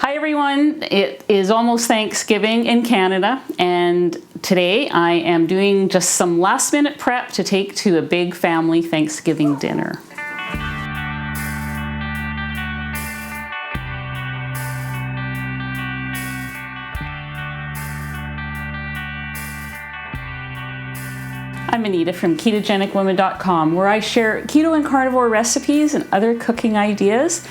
Hi everyone, it is almost Thanksgiving in Canada, and today I am doing just some last minute prep to take to a big family Thanksgiving dinner. I'm Anita from KetogenicWomen.com, where I share keto and carnivore recipes and other cooking ideas.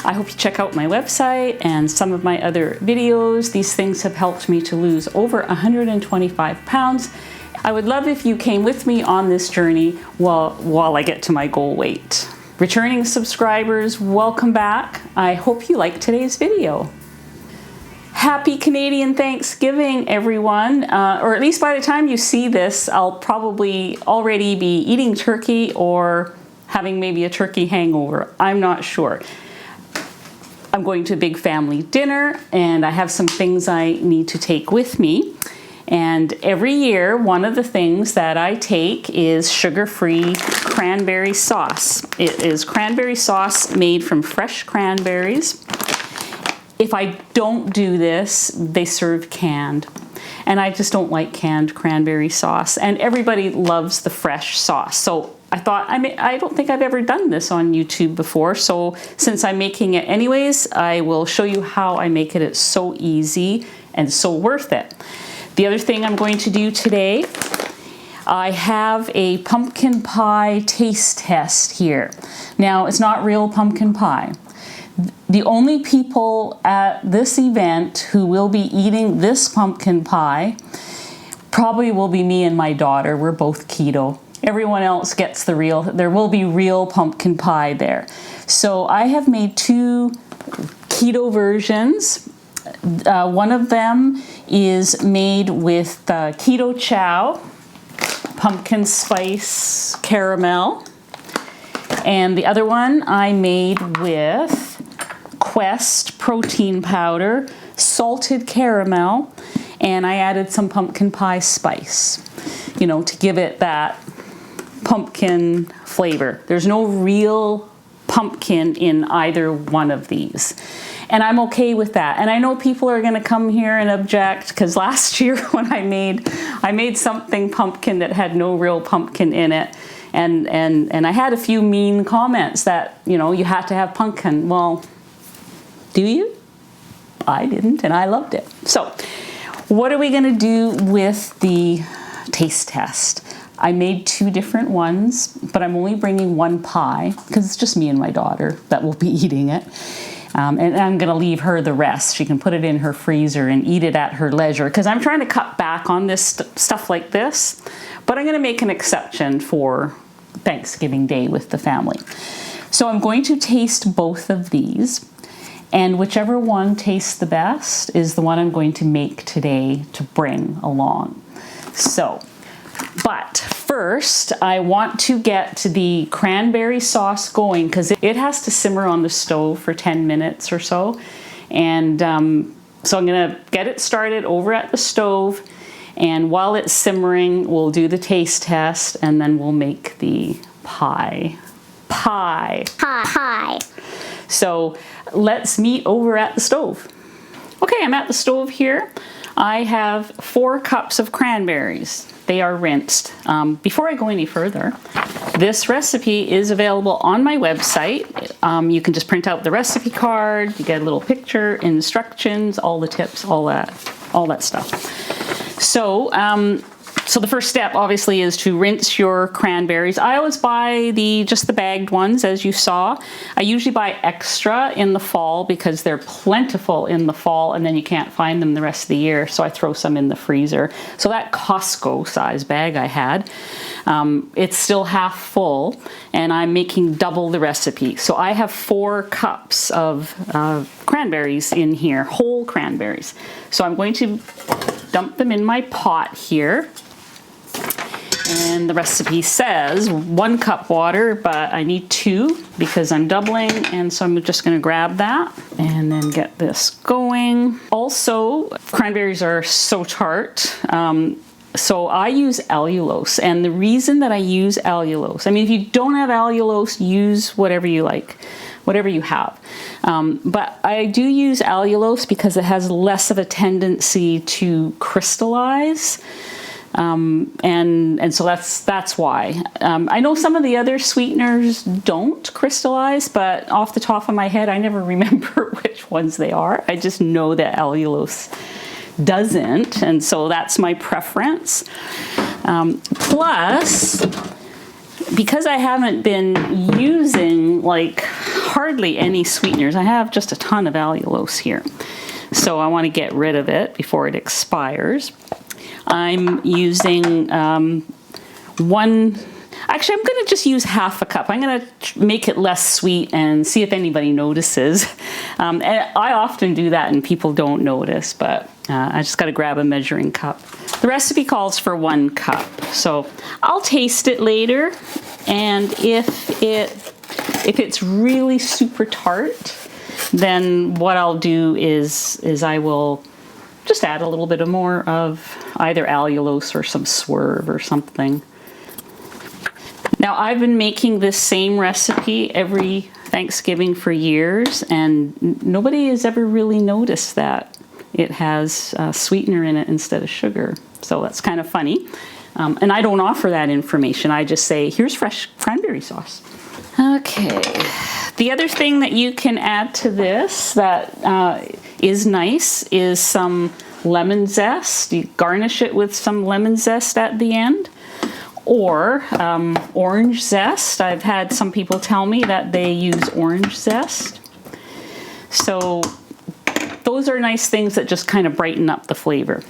I hope you check out my website and some of my other videos. These things have helped me to lose over 125 pounds. I would love if you came with me on this journey while I get to my goal weight. Returning subscribers, welcome back. I hope you like today's video. Happy Canadian Thanksgiving, everyone. Or at least by the time you see this, I'll probably already be eating turkey or having maybe a turkey hangover. I'm not sure. I'm going to a big family dinner and I have some things I need to take with me. And every year, one of the things that I take is sugar-free cranberry sauce. It is cranberry sauce made from fresh cranberries. If I don't do this, they serve canned. And I just don't like canned cranberry sauce. And everybody loves the fresh sauce. So I thought, I don't think I've ever done this on YouTube before. So since I'm making it anyways, I will show you how I make it. It's so easy and so worth it. The other thing I'm going to do today, I have a pumpkin pie taste test here. Now, it's not real pumpkin pie. The only people at this event who will be eating this pumpkin pie probably will be me and my daughter. We're both keto. Everyone else gets the real, there will be real pumpkin pie there. So I have made two keto versions. One of them is made with Keto Chow, pumpkin spice caramel. And the other one I made with Quest protein powder, salted caramel, and I added some pumpkin pie spice, you know, to give it that pumpkin flavor. There's no real pumpkin in either one of these. And I'm okay with that. And I know people are gonna come here and object because last year when I made something pumpkin that had no real pumpkin in it. And I had a few mean comments that, you know, you had to have pumpkin. Well, do you? I didn't, and I loved it. So what are we gonna do with the taste test? I made two different ones, but I'm only bringing one pie because it's just me and my daughter that will be eating it. And I'm gonna leave her the rest. She can put it in her freezer and eat it at her leisure because I'm trying to cut back on this stuff like this, but I'm gonna make an exception for Thanksgiving Day with the family. So I'm going to taste both of these, and whichever one tastes the best is the one I'm going to make today to bring along. So, but first I want to get the cranberry sauce going because it has to simmer on the stove for 10 minutes or so. And so I'm gonna get it started over at the stove, and while it's simmering, we'll do the taste test and then we'll make the pie. So let's meet over at the stove. Okay, I'm at the stove here. I have 4 cups of cranberries. They are rinsed. Before I go any further, this recipe is available on my website. You can just print out the recipe card, you get a little picture, instructions, all the tips, all that stuff. So the first step obviously is to rinse your cranberries. I always buy just the bagged ones, as you saw. I usually buy extra in the fall because they're plentiful in the fall and then you can't find them the rest of the year. So I throw some in the freezer. So that Costco size bag I had, it's still half full and I'm making double the recipe. So I have 4 cups of cranberries in here, whole cranberries. So I'm going to dump them in my pot here. And the recipe says 1 cup water, but I need 2 because I'm doubling. And so I'm just gonna grab that and then get this going. Also, cranberries are so tart. So I use allulose. And the reason that I use allulose, I mean, if you don't have allulose, use whatever you like. whatever you have. But I do use allulose because it has less of a tendency to crystallize. And so that's why. I know some of the other sweeteners don't crystallize, but off the top of my head, I never remember which ones they are. I just know that allulose doesn't, and so that's my preference. Plus, because I haven't been using like hardly any sweeteners, I have just a ton of allulose here. So I want to get rid of it before it expires. I'm using actually I'm going to just use half a cup. I'm going to make it less sweet and see if anybody notices. And I often do that and people don't notice, but I just got to grab a measuring cup. The recipe calls for 1 cup, so I'll taste it later. And if it's really super tart, then what I'll do is I will just add a little bit more of either allulose or some swerve or something. Now, I've been making this same recipe every Thanksgiving for years, and nobody has ever really noticed that it has sweetener in it instead of sugar. So that's kind of funny. And I don't offer that information. I just say, here's fresh cranberry sauce. Okay. The other thing that you can add to this that is nice is some lemon zest. You garnish it with some lemon zest at the end. Or orange zest. I've had some people tell me that they use orange zest. So those are nice things that just kind of brighten up the flavor.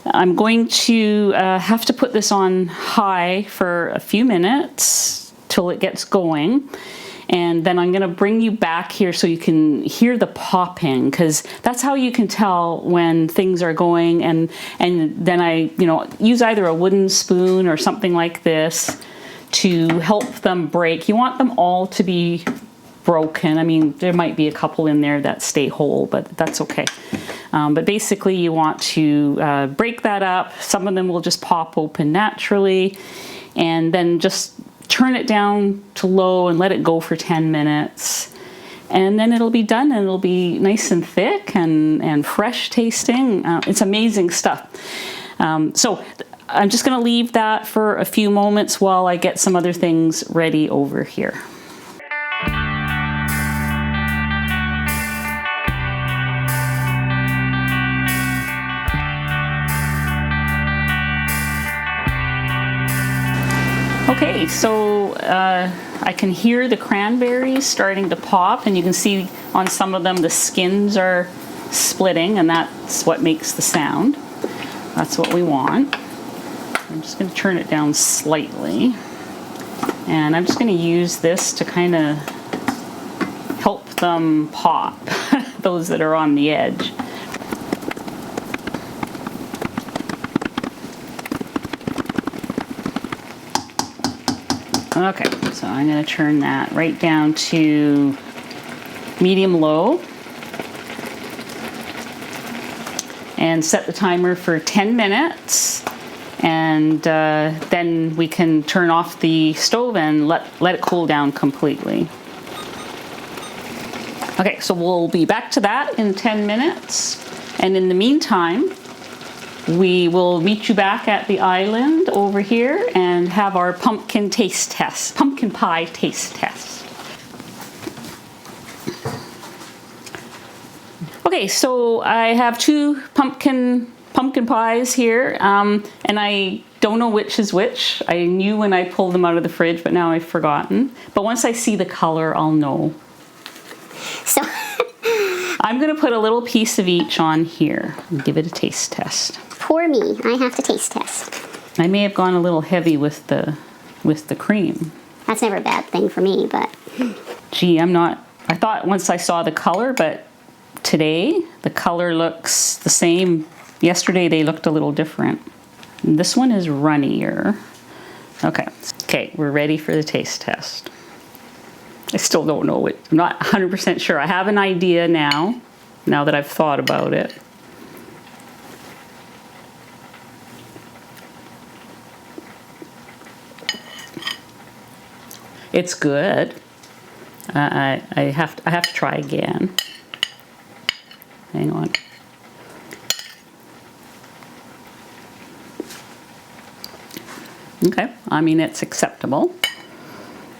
I'm going to have to put this on high for a few minutes till it gets going. And then I'm going to bring you back here so you can hear the popping, because that's how you can tell when things are going. And then I, use either a wooden spoon or something like this to help them break. You want them all to be broken. I mean, there might be a couple in there that stay whole, but that's okay. But basically you want to break that up. Some of them will just pop open naturally, and then just turn it down to low and let it go for 10 minutes. And then it'll be done, and it'll be nice and thick and fresh tasting. It's amazing stuff. So I'm just gonna leave that for a few moments while I get some other things ready over here. Okay, so I can hear the cranberries starting to pop, and you can see on some of them the skins are splitting, and that's what makes the sound. That's what we want. I'm just going to turn it down slightly, and I'm just going to use this to kind of help them pop, those that are on the edge. Okay, so I'm going to turn that right down to medium-low and set the timer for 10 minutes, and then we can turn off the stove and let it cool down completely. Okay, so we'll be back to that in 10 minutes, and in the meantime, we will meet you back at the island over here and have our pumpkin taste test, pumpkin pie taste test. Okay, so I have 2 pumpkin pies here, and I don't know which is which. I knew when I pulled them out of the fridge, but now I've forgotten. But once I see the color, I'll know. So I'm gonna put a little piece of each on here and give it a taste test. Poor me, I have to taste test. I may have gone a little heavy with the cream. That's never a bad thing for me, but... Gee, I thought once I saw the color, but today the color looks the same. Yesterday they looked a little different. And this one is runnier. Okay, we're ready for the taste test. I still don't know it. I'm not 100% sure. I have an idea now that I've thought about it. It's good. I have to try again. Hang on. Okay, I mean, it's acceptable.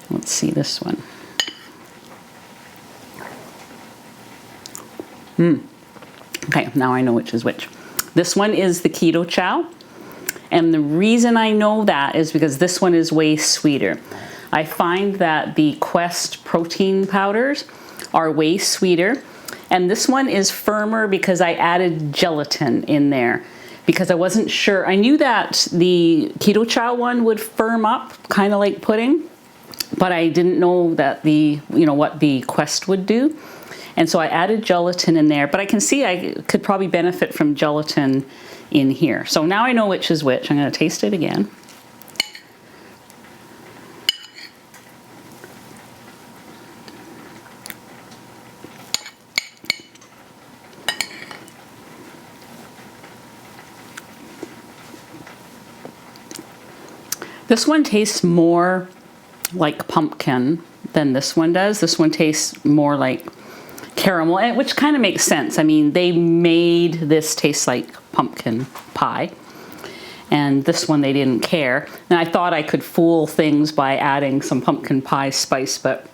Let's see this one. Okay, now I know which is which. This one is the Keto Chow. And the reason I know that is because this one is way sweeter. I find that the Quest protein powders are way sweeter. And this one is firmer because I added gelatin in there. Because I wasn't sure. I knew that the Keto Chow one would firm up, kind of like pudding. But I didn't know that what the Quest would do. And so I added gelatin in there, but I can see I could probably benefit from gelatin in here. So now I know which is which. I'm going to taste it again. This one tastes more like pumpkin than this one does. This one tastes more like caramel, which kind of makes sense. I mean, they made this taste like pumpkin pie, and this one they didn't care. And I thought I could fool things by adding some pumpkin pie spice, but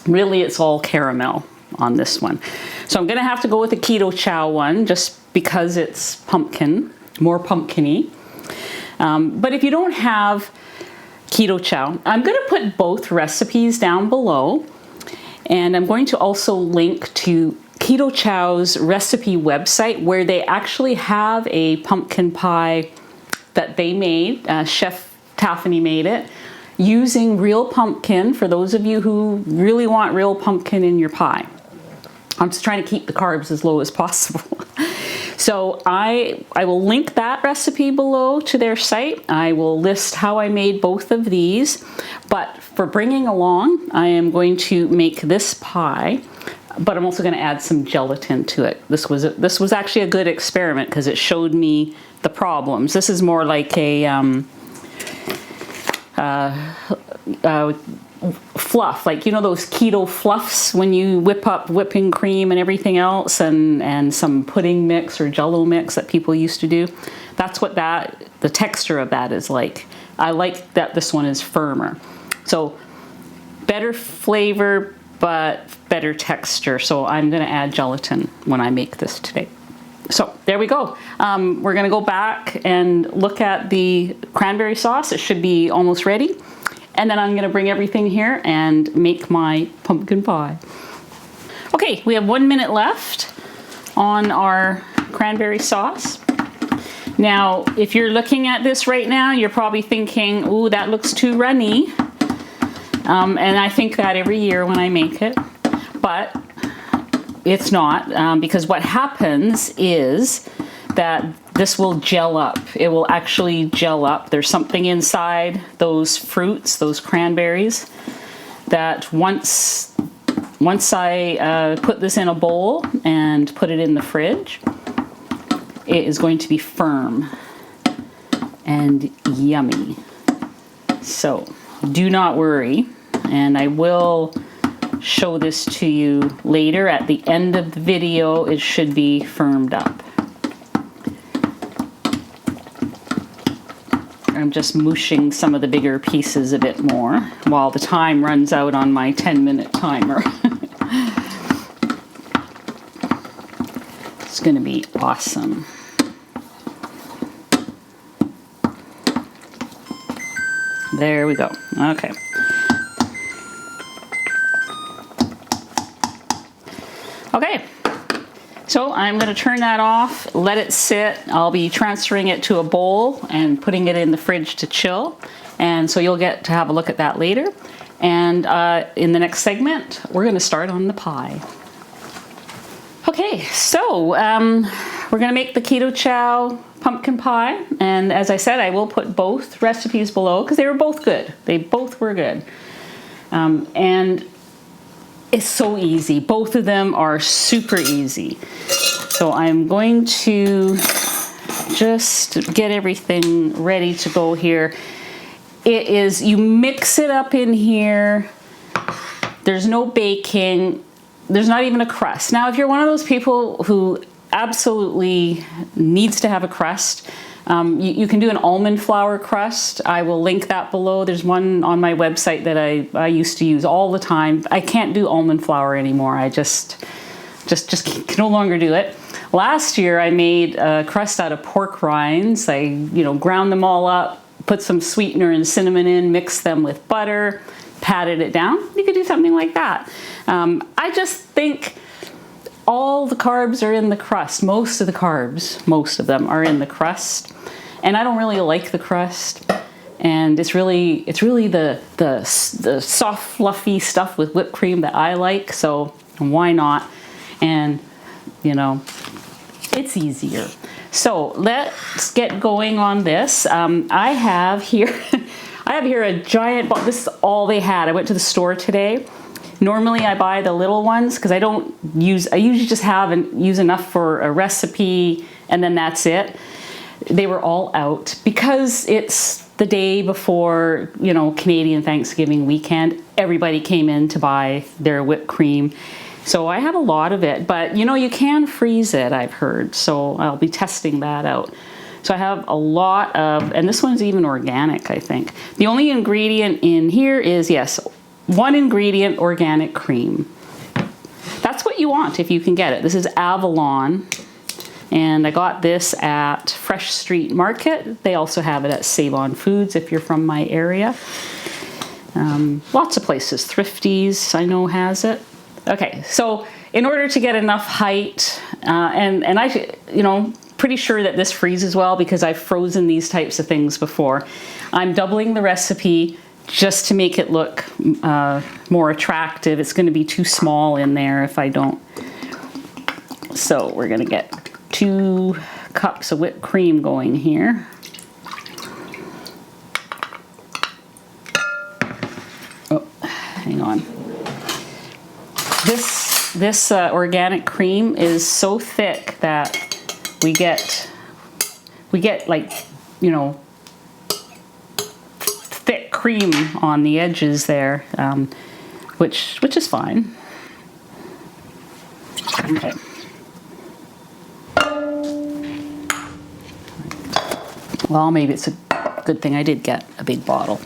really it's all caramel on this one. So I'm gonna have to go with the Keto Chow one just because it's pumpkin, more pumpkin-y. But if you don't have Keto Chow, I'm gonna put both recipes down below. And I'm going to also link to Keto Chow's recipe website where they actually have a pumpkin pie that they made. Chef Taffany made it using real pumpkin for those of you who really want real pumpkin in your pie. I'm just trying to keep the carbs as low as possible. So I will link that recipe below to their site. I will list how I made both of these. But for bringing along, I am going to make this pie, but I'm also going to add some gelatin to it. This was actually a good experiment because it showed me the problems. This is more like a fluff, like those keto fluffs when you whip up whipping cream and everything else, and some pudding mix or jello mix that people used to do. That's what the texture of that is like. I like that this one is firmer. So better flavor, but better texture. So I'm gonna add gelatin when I make this today. So there we go. We're gonna go back and look at the cranberry sauce. It should be almost ready. And then I'm gonna bring everything here and make my pumpkin pie. Okay, we have 1 minute left on our cranberry sauce. Now, if you're looking at this right now, you're probably thinking, ooh, that looks too runny. And I think that every year when I make it, but it's not, because what happens is that this will gel up. It will actually gel up. There's something inside those fruits, those cranberries, that once I put this in a bowl and put it in the fridge, it is going to be firm and yummy. So do not worry, and I will show this to you later. At the end of the video, it should be firmed up. I'm just mushing some of the bigger pieces a bit more while the time runs out on my 10-minute timer. It's going to be awesome. There we go. Okay. Okay. So I'm going to turn that off, let it sit. I'll be transferring it to a bowl and putting it in the fridge to chill. And so you'll get to have a look at that later. And in the next segment, we're going to start on the pie. Okay, so we're going to make the Keto Chow pumpkin pie. And as I said, I will put both recipes below because they were both good. They both were good. And it's so easy. Both of them are super easy. So I'm going to just get everything ready to go here. It is, you mix it up in here There's no baking. There's not even a crust. Now, if you're one of those people who absolutely needs to have a crust, you can do an almond flour crust. I will link that below. There's one on my website that I used to use all the time. I can't do almond flour anymore. I just can no longer do it. Last year I made a crust out of pork rinds. I ground them all up, put some sweetener and cinnamon in, mixed them with butter, patted it down. You could do something like that. I just think all the carbs are in the crust. Most of them are in the crust. And I don't really like the crust. And it's really the soft, fluffy stuff with whipped cream that I like. So why not? And it's easier. So let's get going on this. I have here a giant box. This is all they had. I went to the store today. Normally I buy the little ones because I usually just use enough for a recipe and then that's it. They were all out because it's the day before, Canadian Thanksgiving weekend. Everybody came in to buy their whipped cream. So I have a lot of it, but you can freeze it, I've heard. So I'll be testing that out. So I have a lot of, and this one's even organic, I think. The only ingredient in here is, yes, one ingredient, organic cream. That's what you want if you can get it. This is Avalon, and I got this at Fresh Street Market. They also have it at Save On Foods if you're from my area. Lots of places. Thrifties, I know, has it. Okay, so in order to get enough height, and I, pretty sure that this freezes well because I've frozen these types of things before. I'm doubling the recipe just to make it look more attractive. It's going to be too small in there if I don't. So we're going to get 2 cups of whipped cream going here. Oh, hang on. This organic cream is so thick that we get like, thick cream on the edges there, which is fine. Okay. Well, maybe it's a good thing I did get a big bottle.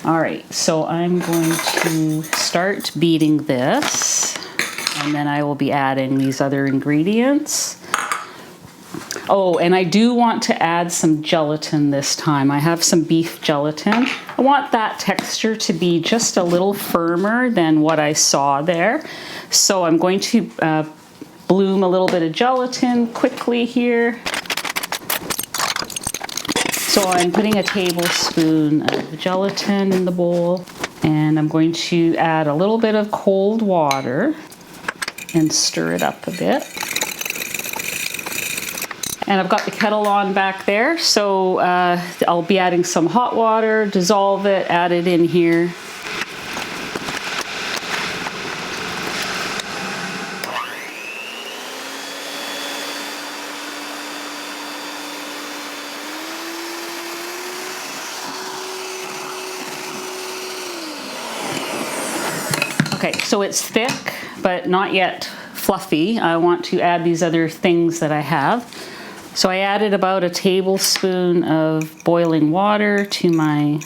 All right, so I'm going to start beating this, and then I will be adding these other ingredients. Oh, and I do want to add some gelatin this time. I have some beef gelatin. I want that texture to be just a little firmer than what I saw there. So I'm going to bloom a little bit of gelatin quickly here. So I'm putting a tablespoon of gelatin in the bowl, and I'm going to add a little bit of cold water and stir it up a bit. And I've got the kettle on back there, so I'll be adding some hot water, dissolve it, add it in here. Okay, so it's thick, but not yet fluffy. I want to add these other things that I have. So I added about a tablespoon of boiling water to my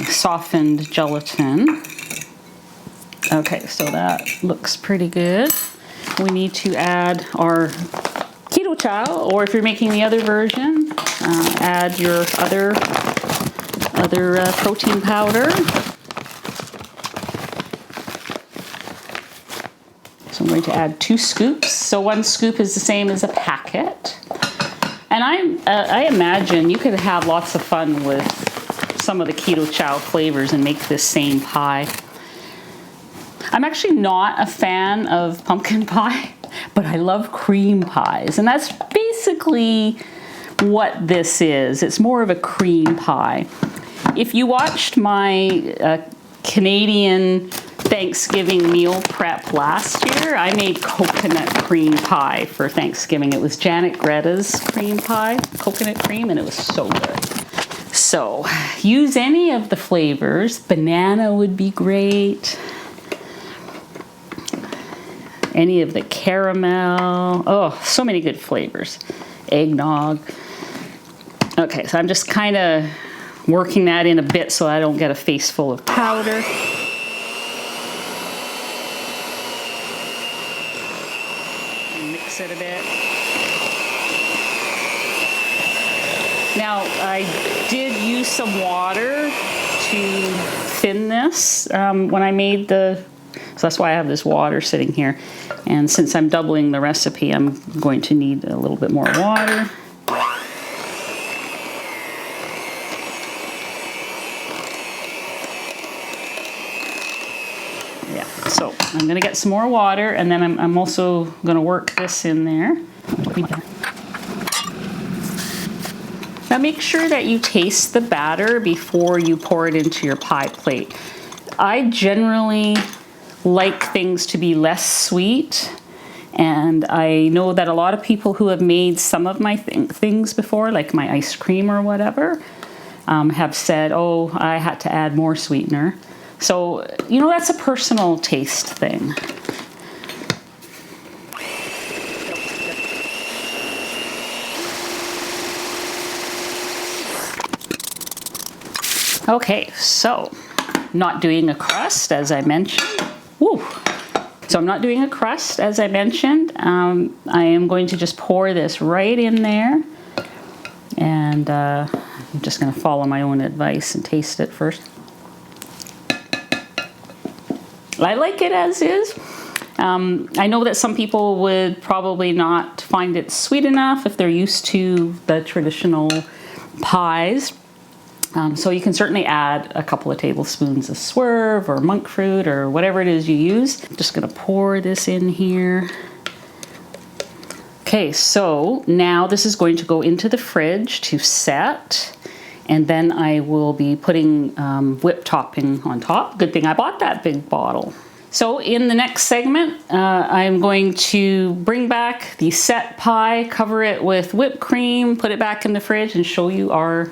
softened gelatin. Okay, so that looks pretty good. We need to add our Keto Chow, or if you're making the other version, add your other protein powder. So I'm going to add 2 scoops. So 1 scoop is the same as a packet. And I imagine you could have lots of fun with some of the Keto Chow flavors and make this same pie. I'm actually not a fan of pumpkin pie, but I love cream pies. And that's basically what this is. It's more of a cream pie. If you watched my Canadian Thanksgiving meal prep last year, I made coconut cream pie for Thanksgiving. It was Janet Greta's cream pie, coconut cream, and it was so good. So use any of the flavors. Banana would be great. Any of the caramel. Oh, so many good flavors. Eggnog. Okay, so I'm just kind of working that in a bit so I don't get a face full of powder. Mix it a bit. Now, I did use some water to thin this when I made the, so that's why I have this water sitting here. And since I'm doubling the recipe, I'm going to need a little bit more water. Yeah, so I'm gonna get some more water, and then I'm also gonna work this in there. Now make sure that you taste the batter before you pour it into your pie plate. I generally like things to be less sweet, and I know that a lot of people who have made some of my things before, like my ice cream or whatever, have said, oh, I had to add more sweetener. So, you know, that's a personal taste thing. Okay, so not doing a crust, as I mentioned. Woo. So I'm not doing a crust, as I mentioned. I am going to just pour this right in there. And I'm just going to follow my own advice and taste it first. I like it as is. I know that some people would probably not find it sweet enough if they're used to the traditional pies. So you can certainly add a couple of tablespoons of swerve or monk fruit or whatever it is you use. I'm just gonna pour this in here. Okay, so now this is going to go into the fridge to set. And then I will be putting whipped topping on top. Good thing I bought that big bottle. So in the next segment, I'm going to bring back the set pie, cover it with whipped cream, put it back in the fridge, and show you our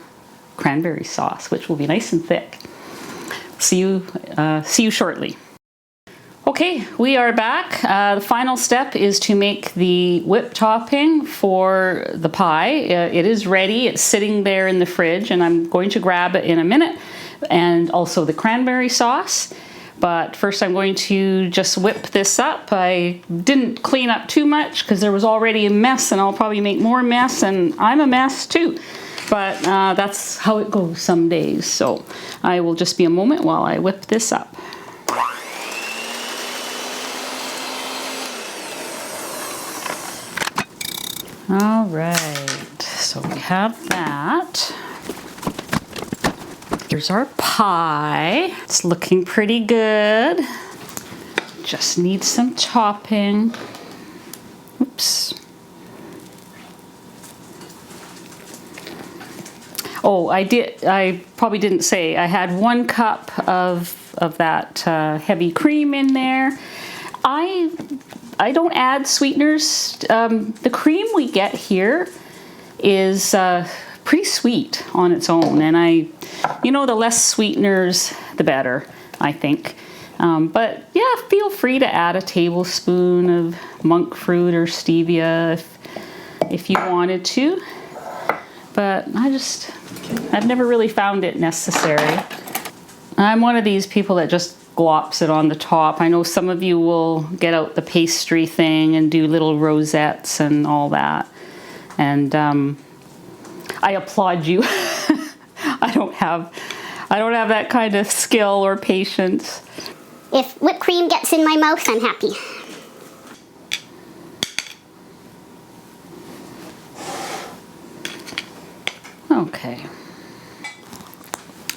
cranberry sauce, which will be nice and thick. See you shortly. Okay, we are back. The final step is to make the whipped topping for the pie. It is ready. It's sitting there in the fridge, and I'm going to grab it in a minute, and also the cranberry sauce. But first I'm going to just whip this up. I didn't clean up too much because there was already a mess, and I'll probably make more mess, and I'm a mess too. But that's how it goes some days. So I will just be a moment while I whip this up. All right, so we have that. Here's our pie. It's looking pretty good. Just need some topping. Oops. Oh, I probably didn't say, I had 1 cup of that heavy cream in there. I don't add sweeteners. The cream we get here is pretty sweet on its own, and you know, the less sweeteners, the better, I think. But yeah, feel free to add a tablespoon of monk fruit or stevia if you wanted to. But I've never really found it necessary. I'm one of these people that just glops it on the top. I know some of you will get out the pastry thing and do little rosettes and all that. And I applaud you. I don't have that kind of skill or patience. If whipped cream gets in my mouth, I'm happy. Okay.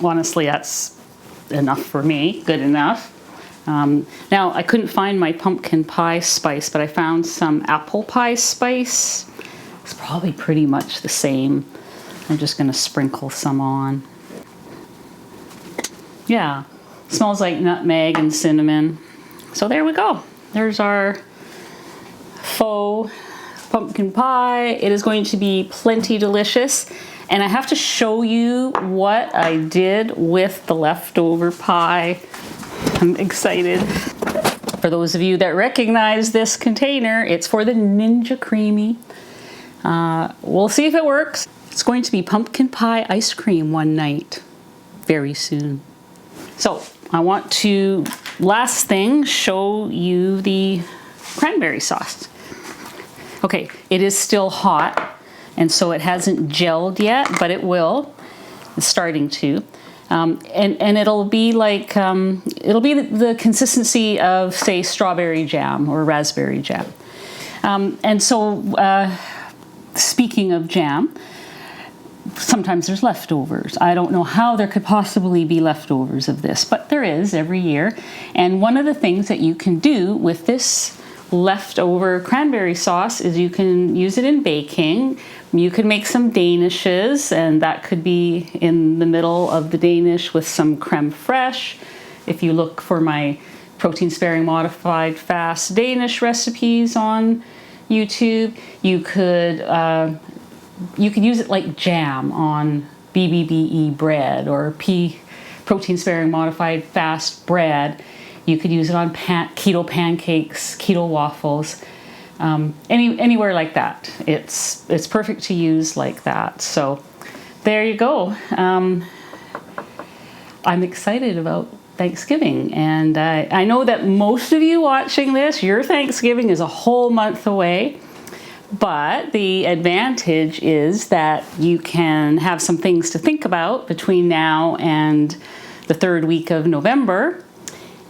Honestly, that's enough for me, good enough. Now, I couldn't find my pumpkin pie spice, but I found some apple pie spice. It's probably pretty much the same. I'm just gonna sprinkle some on. Yeah, smells like nutmeg and cinnamon. So there we go. There's our faux pumpkin pie. It is going to be plenty delicious. And I have to show you what I did with the leftover pie. I'm excited. For those of you that recognize this container, it's for the Ninja Creamy. We'll see if it works. It's going to be pumpkin pie ice cream one night, very soon. So I want to, last thing, show you the cranberry sauce. Okay, it is still hot, and so it hasn't gelled yet, but it will. It's starting to. And it'll be like, it'll be the consistency of, say, strawberry jam or raspberry jam. And so, speaking of jam, sometimes there's leftovers. I don't know how there could possibly be leftovers of this, but there is every year. And one of the things that you can do with this leftover cranberry sauce is you can use it in baking. You could make some danishes, and that could be in the middle of the danish with some creme fraiche. If you look for my protein sparing modified fast Danish recipes on YouTube, you could use it like jam on BBBE bread or protein sparing modified fast bread. You could use it on keto pancakes, keto waffles, anywhere like that. It's perfect to use like that. So there you go. I'm excited about Thanksgiving, and I know that most of you watching this, your Thanksgiving is a whole month away. But the advantage is that you can have some things to think about between now and the third week of November.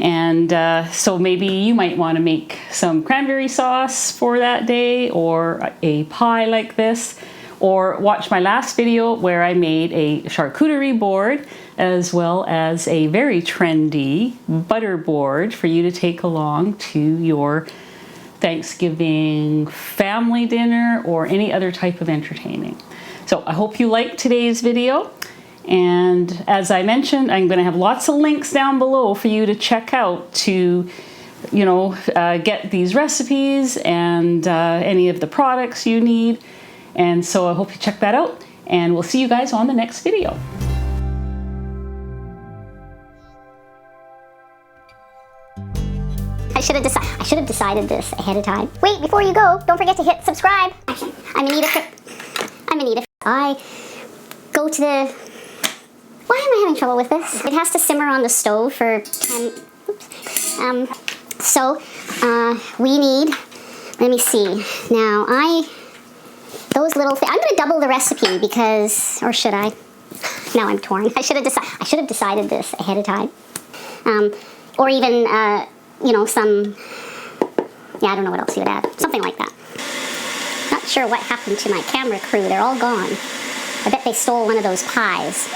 And so maybe you might want to make some cranberry sauce for that day, or a pie like this, or watch my last video where I made a charcuterie board as well as a very trendy butter board for you to take along to your Thanksgiving family dinner or any other type of entertaining. So I hope you liked today's video. And as I mentioned, I'm going to have lots of links down below for you to check out to, get these recipes and any of the products you need. And so I hope you check that out, and we'll see you guys on the next video. I should have decided this ahead of time. Wait, before you go, don't forget to hit subscribe. I'm Anita. I go to the... Why am I having trouble with this? It has to simmer on the stove for 10... we need... Let me see. Now, those little things... I'm going to double the recipe because... Or should I? Now I'm torn. I should have decided this ahead of time. Or even, some... Yeah, I don't know what else you would add. Something like that. Not sure what happened to my camera crew. They're all gone. I bet they stole one of those pies.